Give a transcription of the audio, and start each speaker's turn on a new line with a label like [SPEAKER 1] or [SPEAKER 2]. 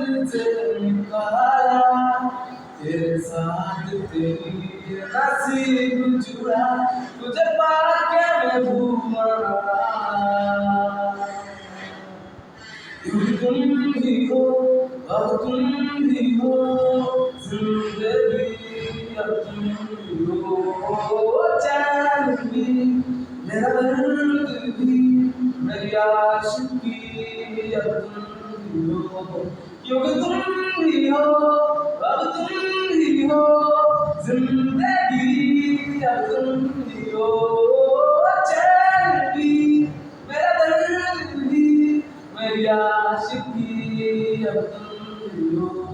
[SPEAKER 1] दिल से निकाला, तेरे साथ तेरी नसीब जुड़ा, तुझे पाके मैं घूमा। क्योंकि तुम ही हो, अब तुम ही हो, जिंदगी अब तुम ही हो, चैन भी मेरा दर्द भी मेरी आशिकी अब तुम ही हो। क्योंकि तुम ही हो, अब तुम ही हो, जिंदगी अब तुम ही हो, चैन भी मेरा दर्द भी मेरी आशिकी अब तुम ही हो।